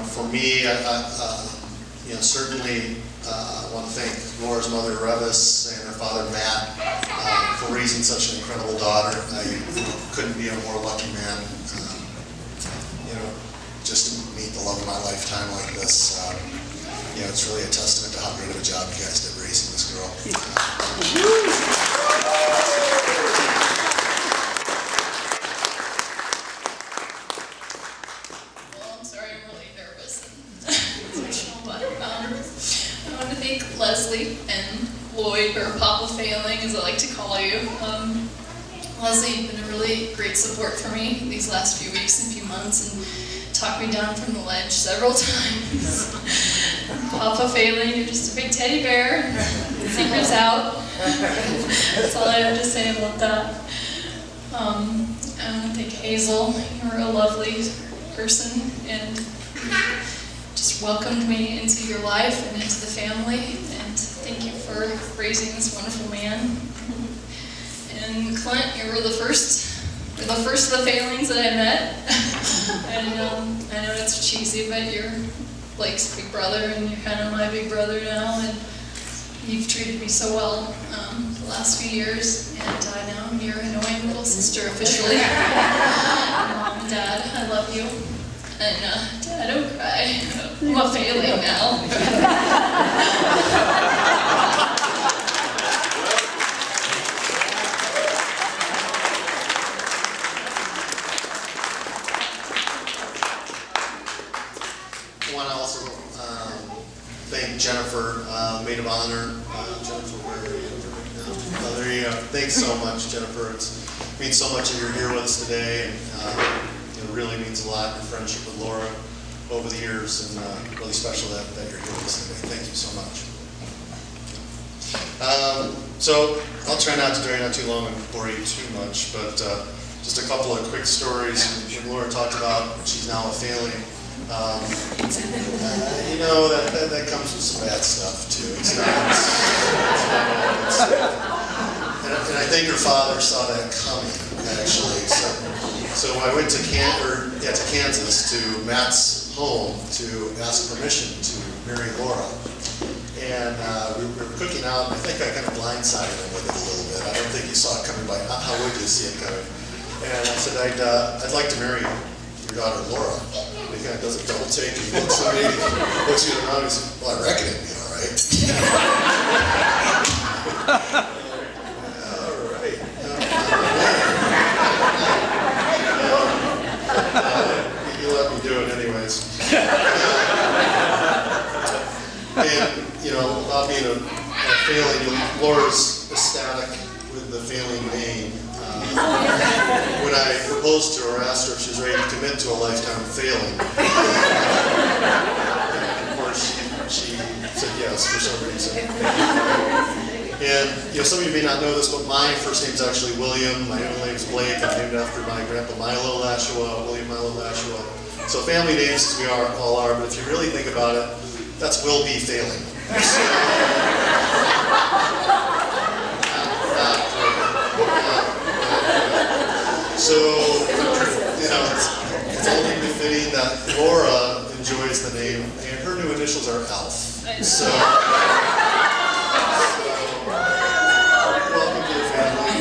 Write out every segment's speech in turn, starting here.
for me, certainly I want to thank Laura's mother, Revis, and her father, Matt, for raising such an incredible daughter. I couldn't be a more lucky man, just to meet the love of my lifetime like this. It's really a testament to how great of a job you guys did raising this girl. Well, I'm sorry, I'm really nervous and emotional, but I want to thank Leslie and Lloyd, or Papa Fayling, as I like to call you. Leslie, you've been a really great support for me these last few weeks and few months, and talked me down from the ledge several times. Papa Fayling, you're just a big teddy bear. Secret's out. That's all I have to say about that. I want to thank Hazel. You're a lovely person and just welcomed me into your life and into the family. And thank you for raising this wonderful man. And Clint, you were the first of the Faylings that I met. And I know it's cheesy, but you're Blake's big brother, and you're kind of my big brother now. And you've treated me so well the last few years, and I know I'm your annoying little sister officially. Mom and Dad, I love you. And Dad, don't cry. I'm a Fayling now. Thank Jennifer, maid of honor. Jennifer, where are you? Oh, there you go. Thanks so much, Jennifer. It means so much that you're here with us today, and it really means a lot. Your friendship with Laura over the years, and really special that you're here with us today. Thank you so much. So I'll try not to drag on too long and bore you too much, but just a couple of quick stories. When Laura talked about she's now a Fayling. That comes with some bad stuff too. It's not all good stuff. And I think her father saw that coming, actually. So I went to Kansas, to Matt's home, to ask permission to marry Laura. And we were cooking out, and I think I kind of blindsided him with it a little bit. I don't think he saw it coming by. How would you see it coming? And I said, I'd like to marry your daughter, Laura. He kind of does a double take, and he looks at me, looks you around, and he says, well, I reckon it'd be all right. All right. You let me do it anyways. And, about being a Fayling, Laura's ecstatic with the Fayling name. When I proposed to her, I asked her if she was ready to commit to a lifetime of Fayling. Of course, she said yes for some reason. And some of you may not know this, but my first name is actually William. My middle name is Blake. I'm named after my grandpa Milo Lashua, William Milo Lashua. So family names, as we all are, but if you really think about it, that's Will B. Fayling. So, it's only befitting that Laura enjoys the name, and her new initials are Alf. So welcome to the family.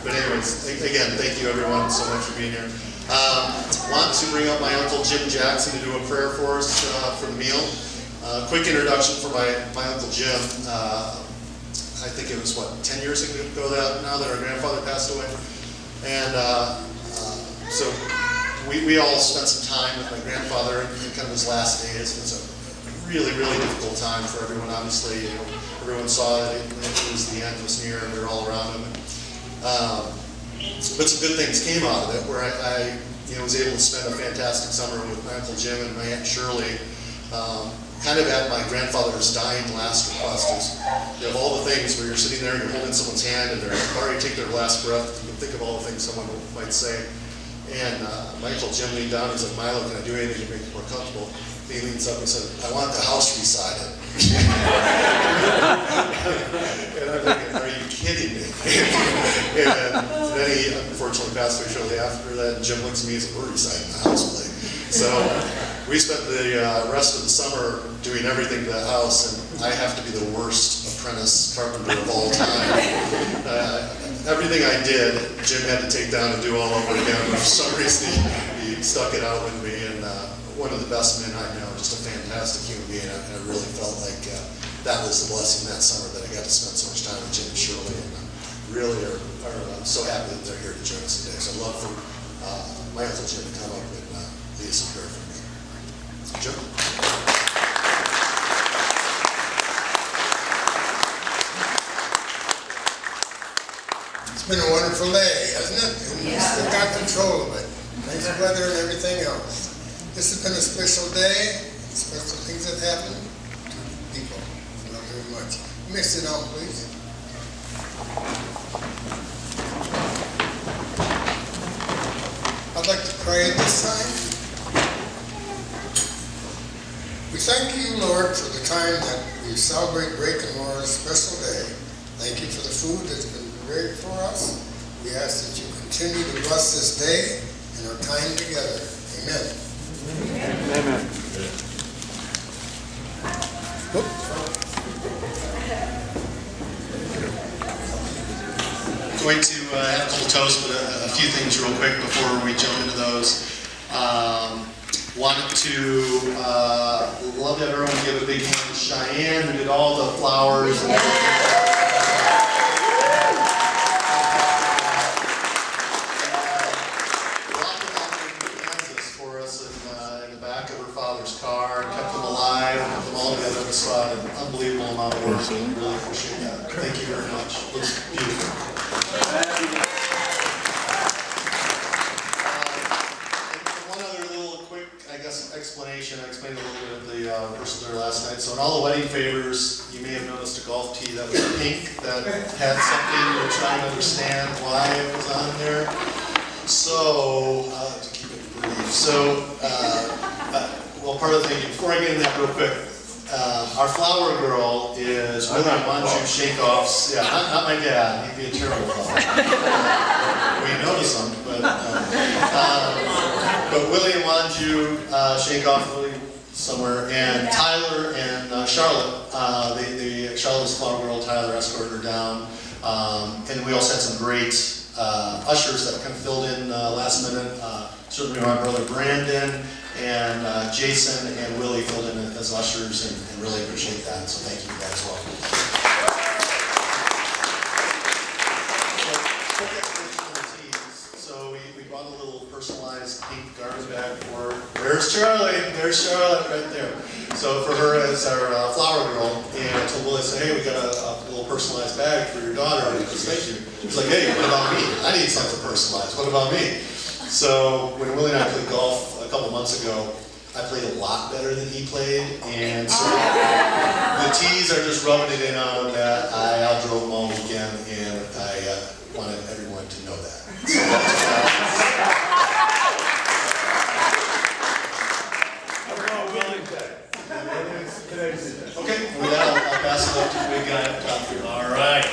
But anyways, again, thank you everyone so much for being here. Want to bring up my Uncle Jim Jackson to do a prayer for us for the meal. Quick introduction for my Uncle Jim. I think it was, 10 years ago now that our grandfather passed away. And so we all spent some time with my grandfather in kind of his last days. It was a really, really difficult time for everyone, obviously. Everyone saw that it was the end was near, and we were all around him. But some good things came out of it, where I was able to spend a fantastic summer with my Uncle Jim and my Aunt Shirley. Kind of at my grandfather's dying last request is, you have all the things where you're sitting there, you're holding someone's hand, and they're already take their last breath. You can think of all the things someone might say. And my Uncle Jim leaned down, he's like, Milo, can I do anything to make you more comfortable? And he leans up and said, I want the house resided. And I'm thinking, are you kidding me? And then he unfortunately passed away shortly after that, and Jim looks at me and said, we're residing the house, Blake. So we spent the rest of the summer doing everything to the house, and I have to be the worst apprentice carpenter of all time. Everything I did, Jim had to take down and do all over again, but for some reason he stuck it out with me, and one of the best men I know, just a fantastic human being, and I really felt like that was the blessing that summer, that I got to spend so much time with Jim and Shirley, and really are so happy that they're here to join us today. So I'd love for my Uncle Jim to come up and lead us in prayer for me. Jim? It's been a wonderful day, hasn't it? And we still got control of it. Nice weather and everything else. This has been a special day, special things that happen to people. Not very much. You may sit down, please. I'd like to pray at this time. We thank you, Lord, for the time that we celebrate Drake and Laura's special day. Thank you for the food that's been prepared for us. We ask that you continue to bless this day and our time together. Amen. Amen. Going to have a little toast, but a few things real quick before we jump into those. Wanted to love to have everyone give a big hand to Cheyenne, who did all the flowers and everything. Locked them out in Kansas for us in the back of her father's car, and kept them alive, and kept them all together in the spot. An unbelievable amount of work. Really appreciate that. Thank you very much. Looks beautiful. One other little quick, explanation. I explained a little bit of the person there last night. So in all the wedding favors, you may have noticed a golf tee that was pink that had something you were trying to understand why it was on there. So, to keep it brief. So, well, part of the thing, before I get into that real quick, our flower girl is Willie Wanju Shakeoff's, not my dad, he'd be a terrible father. We notice him, but Willie Wanju Shakeoff, Willie somewhere, and Tyler and Charlotte, Charlotte was flower girl, Tyler escorted her down, and we also had some great ushers that kind of filled in last minute. Certainly my brother Brandon and Jason and Willie filled in as ushers, and really appreciate that. So thank you for that as well. So we bought a little personalized pink garbage bag for her. There's Charlie. There's Charlotte right there. So for her as our flower girl, and I told Willie, I said, hey, we got a little personalized bag for your daughter. And he goes, thank you. He's like, hey, what about me? I need something personalized. What about me? So when Willie and I played golf a couple months ago, I played a lot better than he played, and so the tees are just rubbing it in on him that I outdrove him all weekend, and I wanted everyone to know that. So okay, with that, I'll pass it up to the big guy up top here. All right.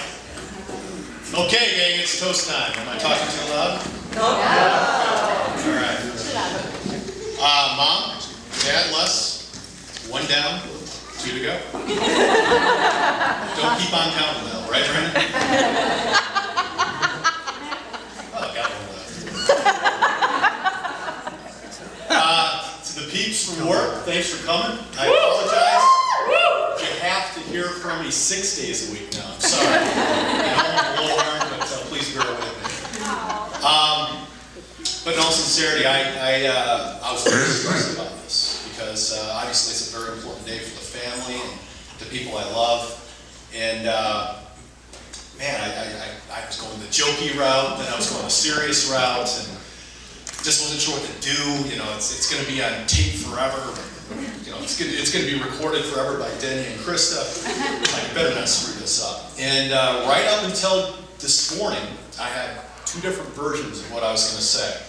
Okay, gang, it's toast time. Am I talking too loud? No. All right. Mom, Dad, Les, 1 down, 2 to go. Don't keep on counting though, right, Brandon? Oh, got one left. To the peeps from work, thanks for coming. I apologize. You have to hear from me 6 days a week now. I'm sorry. I know I'm a little hard, but please bear with me. But in all sincerity, I was very stressed about this because obviously it's a very important day for the family and the people I love. And man, I was going the jokey route, then I was going the serious route, and just wasn't sure what to do. You know, it's going to be on tape forever. You know, it's going to be recorded forever by Denny and Krista. I better not screw this up. And right up until this morning, I had 2 different versions of what I was going to say.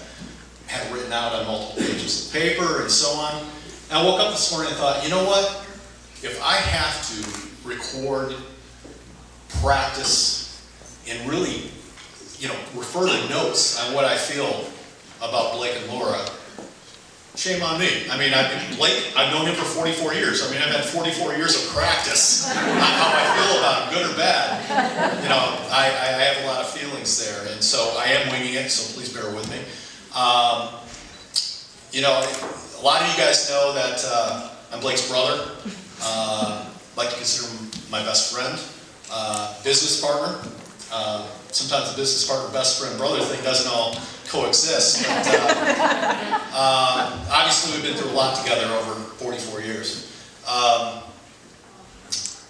I had it written out on multiple pages of paper and so on. And I woke up this morning and thought, you know what? If I have to record, practice, and really, refer to notes on what I feel about Blake and Laura, shame on me. I mean, Blake, I've known him for 44 years. I mean, I've had 44 years of practice on how I feel about him, good or bad. You know, I have a lot of feelings there, and so I am winging it, so please bear with me. You know, a lot of you guys know that I'm Blake's brother. Like to consider him my best friend, business partner. Sometimes the business partner, best friend, brother thing doesn't all coexist. But, obviously, we've been through a lot together over 44 years.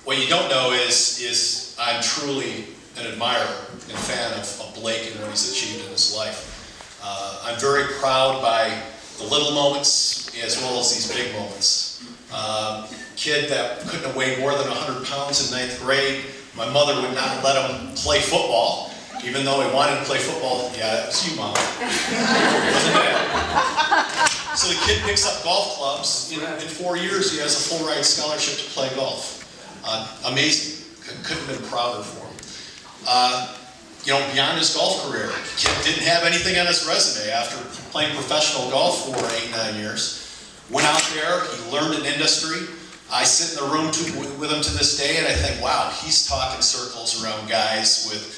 What you don't know is I'm truly an admirer and fan of Blake and what he's achieved in his life. I'm very proud by the little moments as well as these big moments. Kid that couldn't have weighed more than 100 pounds in 9th grade. My mother would not let him play football, even though he wanted to play football. Yeah, that was you, Mom. Wasn't it? So the kid picks up golf clubs. In 4 years, he has a full ride scholarship to play golf. Amazing. Couldn't have been prouder for him. You know, beyond his golf career, kid didn't have anything on his resume after playing professional golf for 8-9 years. Went out there, he learned an industry. I sit in the room with him to this day, and I think, wow, he's talking circles around guys with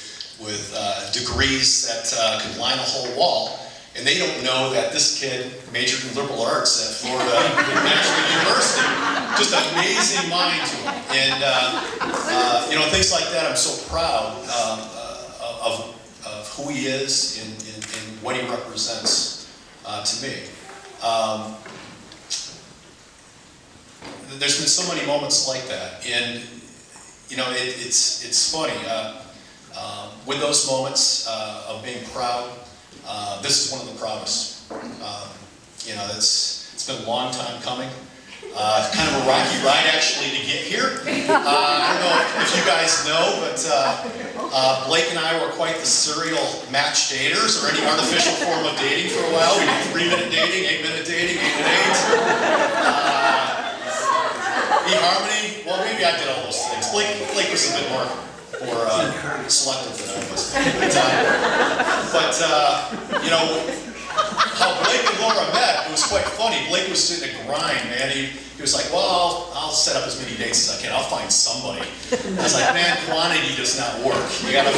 degrees that could line a whole wall. And they don't know that this kid majored in liberal arts at Florida National University. Just an amazing mind to him. And, you know, things like that, I'm so proud of who he is and what he represents to me. There's been so many moments like that, and you know, it's funny. With those moments of being proud, this is one of the proudest. You know, it's been a long time coming. Kind of a rocky ride actually to get here. I don't know if you guys know, but Blake and I were quite the serial match daters, or any artificial form of dating for a while. We did 3-minute dating, 8-minute dating, 8-8. eHarmony, well, maybe I did all those things. Blake was a bit more selective than I was. But you know, how Blake and Laura met, it was quite funny. Blake was in a grind, man. He was like, well, I'll set up as many dates as I can. I'll find somebody. I was like, man, quantity does not work. You gotta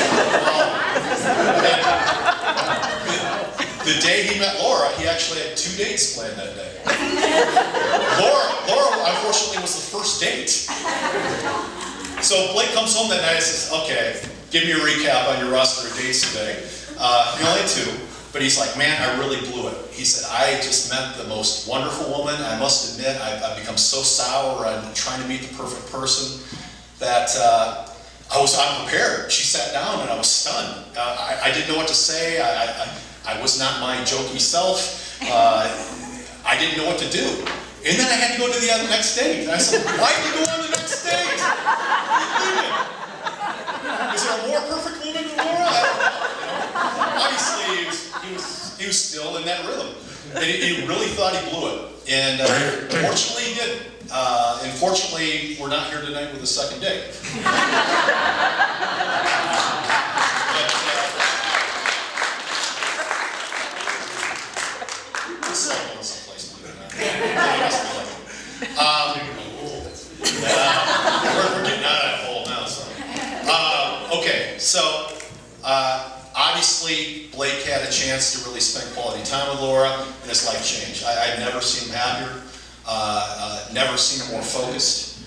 the day he met Laura, he actually had 2 dates planned that day. Laura, unfortunately, was the first date. So Blake comes home that night and says, okay, give me a recap on your roster of dates today. He only had 2, but he's like, man, I really blew it. He said, I just met the most wonderful woman. I must admit, I've become so sour on trying to meet the perfect person that I was unprepared. She sat down and I was stunned. I didn't know what to say. I was not my jokey self. I didn't know what to do. And then I had to go to the next date. And I said, why did you go on the next date? Is there a more perfect woman than Laura? I don't know. Obviously, he was still in that rhythm. And he really thought he blew it. And fortunately, he didn't. And fortunately, we're not here tonight with a second date. We're getting out of that hole now, so. Okay, so obviously Blake had a chance to really spend quality time with Laura, and his life changed. I've never seen him happier, never seen him more focused,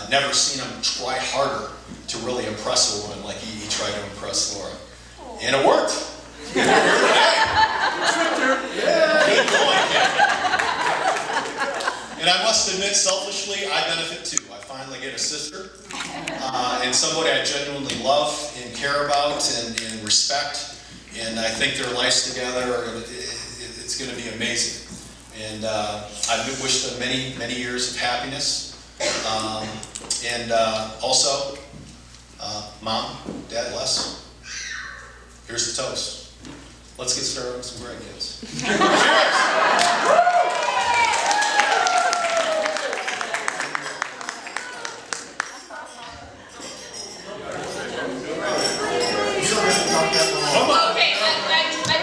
never seen him try harder to really impress a woman like he tried to impress Laura. And it worked. Hey, good going, kid. And I must admit, selfishly, I benefit too. I finally get a sister, and somebody I genuinely love and care about and respect. And I think their lives together, it's going to be amazing. And I wish them many, many years of happiness. And also, Mom, Dad, Les, here's the toast. Let's get started with some grandkids. Cheers! Okay, I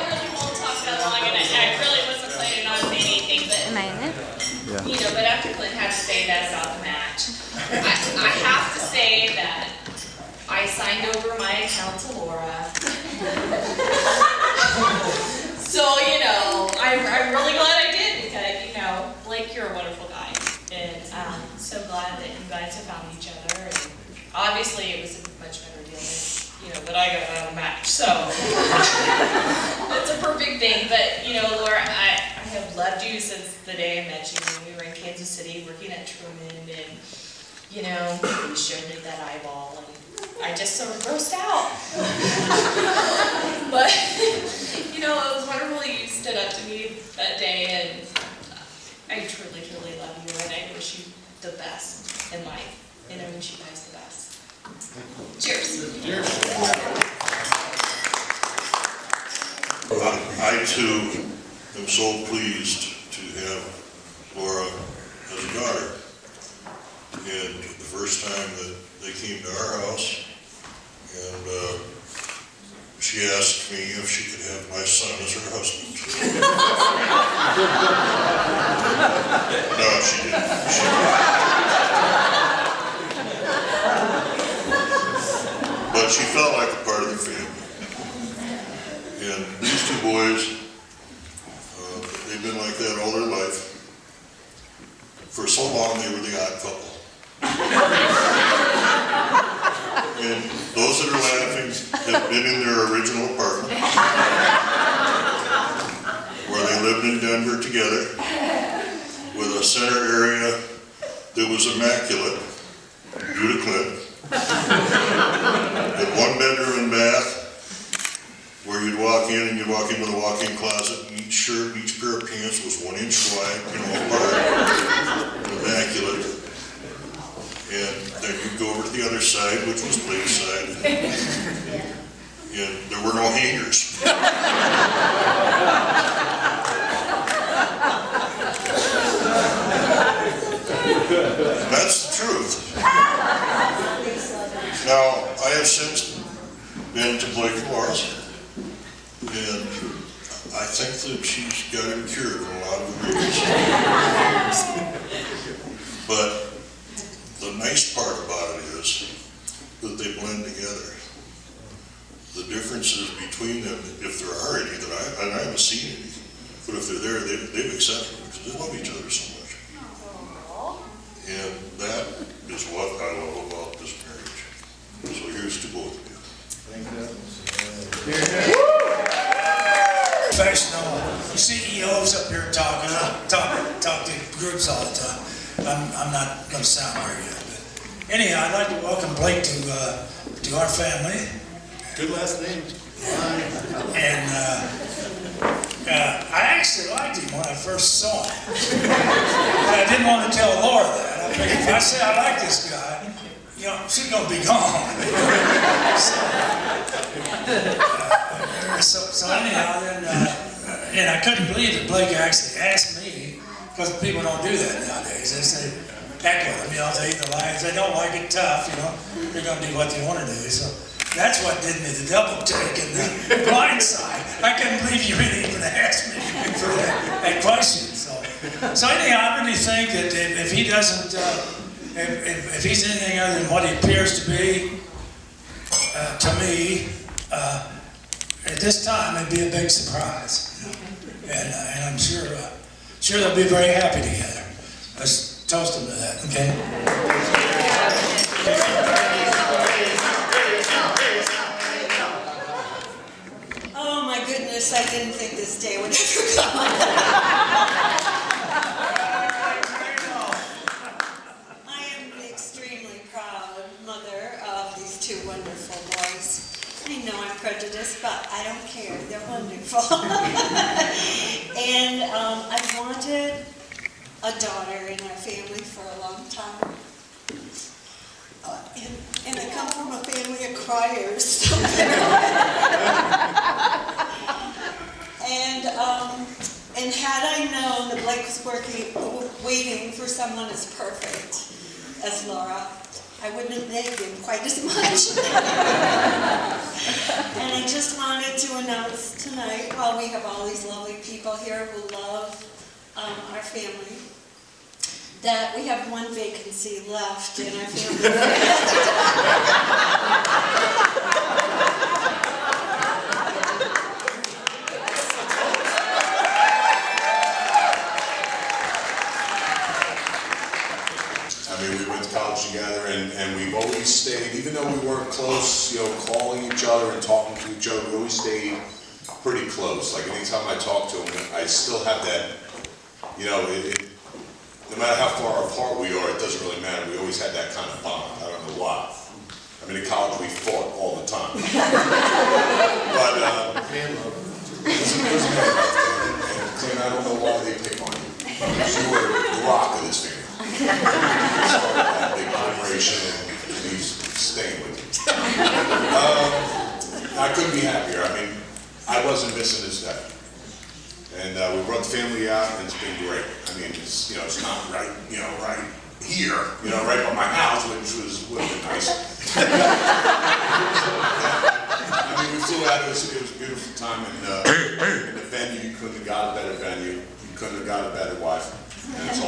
really won't talk that long, and I really wasn't planning on saying anything, but You know, but after Clint had to say that about the match, I have to say that I signed over my account to Laura. So, you know, I'm really glad I did because, you know, Blake, you're a wonderful guy. And I'm so glad that you guys have found each other. And obviously, it was a much better deal than, you know, that I got out of the match. So, it's a perfect thing. But, you know, Laura, I have loved you since the day I met you when we were in Kansas City working at Truman. And, you know, you showed me that eyeball. And I just sort of grossed out. But, you know, it was wonderful you stood up to me that day, and I truly, truly love you, and I wish you the best in life, and I wish you guys the best. Cheers. Cheers. I too am so pleased to have Laura as a daughter. And the first time that they came to our house, and she asked me if she could have my son as her husband. No, she didn't. But she felt like a part of the family. And these two boys, they've been like that all their life. For so long, they were the odd couple. And those that are laughing have been in their original apartment, where they lived in Denver together, with a center area that was immaculate due to Clint. With one bedroom and bath, where you'd walk in and you'd walk into the walk-in closet, and each shirt, each pair of pants was 1 inch wide, you know, apart, immaculate. And then you'd go over to the other side, which was Blake's side, and there were no hangers. That's the truth. Now, I have since been to Blake and Laura's, and I think that she's got him cured in a lot of areas. But the nice part about it is that they blend together. The differences between them, if there are any, that I haven't seen any, but if they're there, they've accepted them because they love each other so much. And that is what I love about this marriage. So here's to both of you. Thank you. Professional CEOs up here talking. I talk to groups all the time. I'm not going to sound very good, but anyhow, I'd like to welcome Blake to our family. Good last name. And I actually liked him when I first saw him. But I didn't want to tell Laura that. I figured if I say I like this guy, you know, she's going to be gone. So anyhow, then, and I couldn't believe that Blake actually asked me, because people don't do that nowadays. They say, heck with them, you know, they either like, if they don't like it tough, you know, they're going to do what they want to do. So that's what did me the double take and the blind side. I couldn't believe you really even asked me for that question. So anyhow, I really think that if he doesn't, if he's anything other than what he appears to be, to me, at this time, it'd be a big surprise. And I'm sure they'll be very happy together. Let's toast them to that, okay? Oh my goodness, I didn't think this day would ever come. I am extremely proud mother of these two wonderful boys. I know I'm prejudiced, but I don't care. They're wonderful. And I've wanted a daughter in our family for a long time. And I come from a family of criers. So and had I known that Blake was waiting for someone as perfect as Lara, I wouldn't have nagged him quite as much. And I just wanted to announce tonight, while we have all these lovely people here who love our family, that we have one vacancy left in our family. I mean, we went to college together, and we've always stayed, even though we weren't close, you know, calling each other and talking to each other, we always stayed pretty close. Like, anytime I talk to him, I still have that, you know, no matter how far apart we are, it doesn't really matter. We always had that kind of bond. I don't know why. I mean, in college, we fought all the time. But, Man love. It was man love, and Clint, I don't know why they pick on you. You were the rock of this family. Started that big operation, and he's staying with you. I couldn't be happier. I mean, I wasn't missing this day. And we brought the family out, and it's been great. I mean, it's, you know, it's not right, you know, right here, you know, right by my house, which would have been nice. I mean, we flew out. It was a beautiful time, and the venue, you couldn't have got a better venue. You couldn't have got a better wife. And it's all